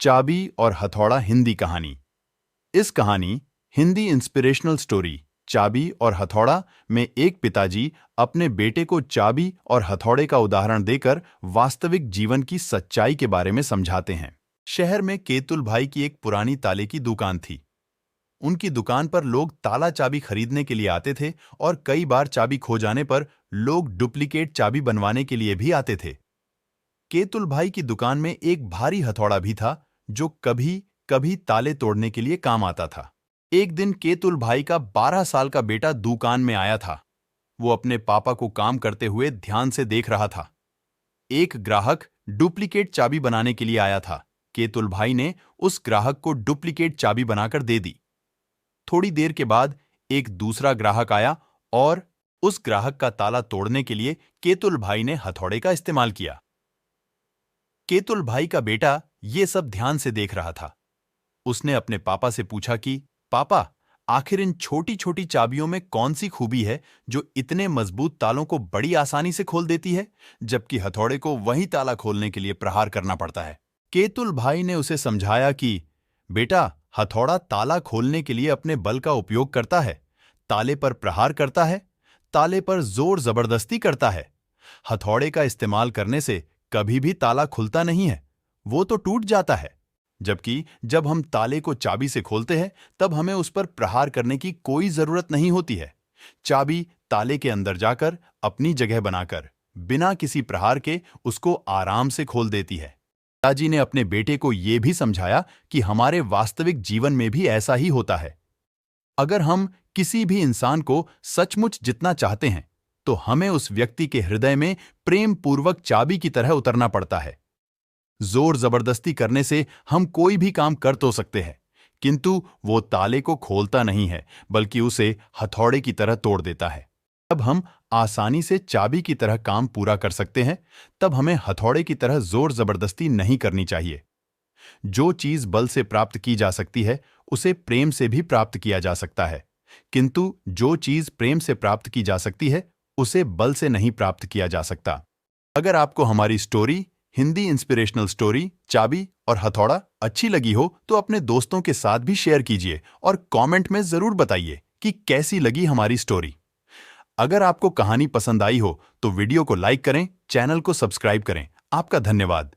चाबी और हथौड़ा हिंदी कहानी। इस कहानी हिंदी इंस्पिरेशनल स्टोरी चाबी और हथौड़ा में एक पिताजी अपने बेटे को चाबी और हथौड़े का उदाहरण देकर वास्तविक जीवन की सच्चाई के बारे में समझाते हैं। शहर में केतुल भाई की एक पुरानी ताले की दुकान थी। उनकी दुकान पर लोग ताला चाबी खरीदने के लिए आते थे और कई बार चाबी खो जाने पर लोग डुप्लीकेट चाबी बनवाने के लिए भी आते थे। केतुल भाई की दुकान में एक भारी हथौड़ा भी था जो कभी कभी ताले तोड़ने के लिए काम आता था। एक दिन केतुल भाई का 12 साल का बेटा दुकान में आया था। वो अपने पापा को काम करते हुए ध्यान से देख रहा था। एक ग्राहक डुप्लीकेट चाबी बनाने के लिए आया था। केतुल भाई ने उस ग्राहक को डुप्लीकेट चाबी बनाकर दे दी। थोड़ी देर के बाद एक दूसरा ग्राहक आया और उस ग्राहक का ताला तोड़ने के लिए केतुल भाई ने हथौड़े का इस्तेमाल किया। केतुल भाई का बेटा ये सब ध्यान से देख रहा था। उसने अपने पापा से पूछा कि पापा, आखिर इन छोटी छोटी चाबियों में कौन सी खूबी है जो इतने मजबूत तालों को बड़ी आसानी से खोल देती है, जबकि हथौड़े को वही ताला खोलने के लिए प्रहार करना पड़ता है। केतुल भाई ने उसे समझाया कि बेटा, हथौड़ा ताला खोलने के लिए अपने बल का उपयोग करता है, ताले पर प्रहार करता है, ताले पर जोर जबरदस्ती करता है। हथौड़े का इस्तेमाल करने से कभी भी ताला खुलता नहीं है, वो तो टूट जाता है। जबकि जब हम ताले को चाबी से खोलते हैं तब हमें उस पर प्रहार करने की कोई जरूरत नहीं होती है। चाबी ताले के अंदर जाकर अपनी जगह बनाकर बिना किसी प्रहार के उसको आराम से खोल देती है। पिताजी ने अपने बेटे को यह भी समझाया कि हमारे वास्तविक जीवन में भी ऐसा ही होता है। अगर हम किसी भी इंसान को सचमुच जितना चाहते हैं तो हमें उस व्यक्ति के हृदय में प्रेम पूर्वक चाबी की तरह उतरना पड़ता है। जोर जबरदस्ती करने से हम कोई भी काम कर तो सकते हैं, किंतु वो ताले को खोलता नहीं है, बल्कि उसे हथौड़े की तरह तोड़ देता है। जब हम आसानी से चाबी की तरह काम पूरा कर सकते हैं, तब हमें हथौड़े की तरह जोर जबरदस्ती नहीं करनी चाहिए। जो चीज बल से प्राप्त की जा सकती है, उसे प्रेम से भी प्राप्त किया जा सकता है, किंतु जो चीज प्रेम से प्राप्त की जा सकती है, उसे बल से नहीं प्राप्त किया जा सकता। अगर आपको हमारी स्टोरी हिंदी इंस्पिरेशनल स्टोरी चाबी और हथौड़ा अच्छी लगी हो तो अपने दोस्तों के साथ भी शेयर कीजिए और कमेंट में जरूर बताइए कि कैसी लगी हमारी स्टोरी। अगर आपको कहानी पसंद आई हो तो वीडियो को लाइक करें, चैनल को सब्सक्राइब करें। आपका धन्यवाद।